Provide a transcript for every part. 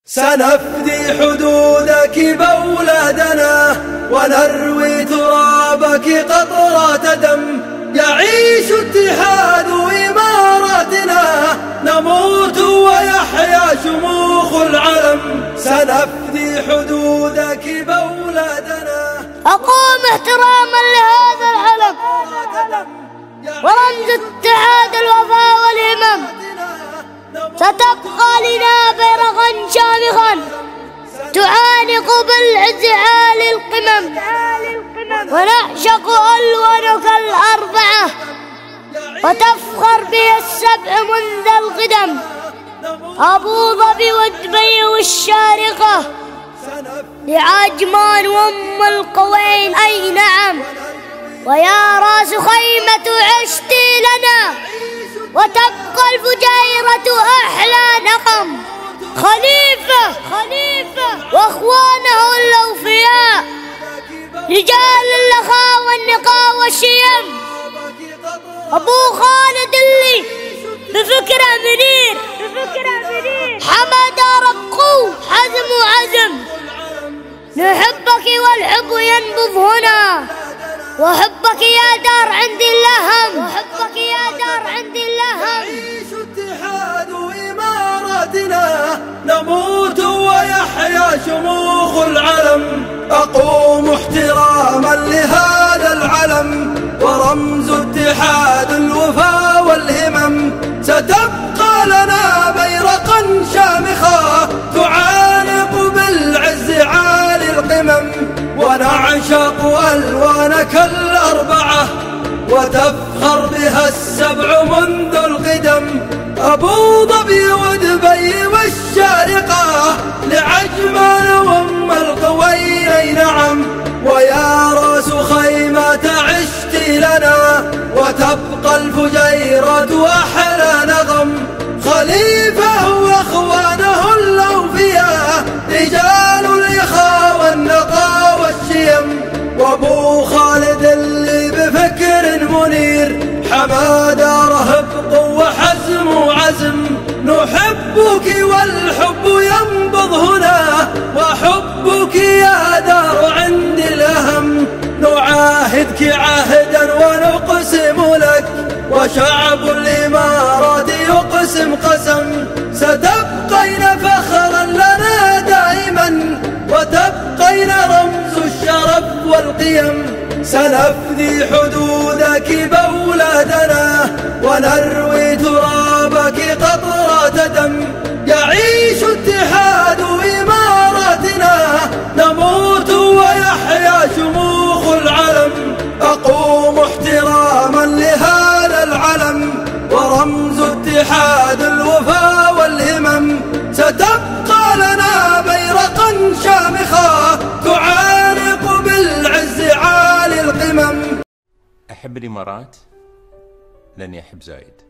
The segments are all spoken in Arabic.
سنفدي حدودك بأولادنا ونروي ترابك قطرات دم. يعيش اتحاد إماراتنا، نموت ويحيا شموخ العلم. سنفدي حدودك بأولادنا. أقوم احتراما لهذا العلم ورمز اتحاد الوفاء والهمم. ستبقى لنا بيرقا شامخا تعانق بالعز عالي القمم، ونعشق ألوانك الأربعة وتفخر بها السبع منذ القدم. أبو ظبي ودبي والشارقة لعجمان وأم القوين أي نعم. ويا راس خيمة عشتي لنا وتبقى الفجيرة أحلى نقم. خليفة وأخوانه الأوفياء رجال الأخاء والنقاء والشيم. أبو خالد اللي بفكرة منير حمد ربقو حزم وعزم. نحبك والحب ينبض هنا، وحبك يا دار عندي اللهم، وحبك يا دار عندي اللهم. يعيش اتحاد إماراتنا، نموت ويحيا شموخ العلم. أقوم احتراما لهذا العلم ورمز اتحاد الوفاء والهمم. ستبقى لنا بيرقا شامخا تعانق بالعز عالي القمم. ونعشق ألوانك الأربعة وتفخر بها السبع منذ القدم. أبو ظبي ودبي والشارقة لعجمان وأم القوين نعم. ويا راس خيمة عشتي لنا وتبقى الفجيرة أحلى نغم. خليفة وأخوانه الأوفياء رجال الإخاء والنقاء والشيم. وأبو خالد اللي بفكر منير حمادة رهب وحزم وعزم. نحبك والحب ينبض هنا، وحبك يا دار عندي الأهم. نعاهدك عهدا ونقسم لك، وشعب الإمارات يقسم قسم. ستبقين فخرا لنا دائما، وتبقين رمز الشرف والقيم. سنفدي حدودك بأولادنا ونروي ترابك قطرات دم. يعيش اتحاد إماراتنا، نموت ويحيا شموخ العلم. أقوم احتراما لهذا العلم ورمز اتحاد الوفاء والهمم. ستبقى لنا بيرقا شامخا تعانق بالعز عالي القمم. أحب الإمارات لأني أحب زايد،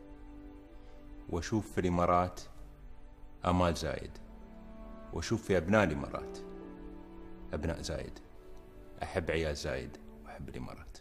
وأشوف في الإمارات آمال زايد، وأشوف في أبناء الإمارات أبناء زايد. أحب عيال زايد وأحب الإمارات.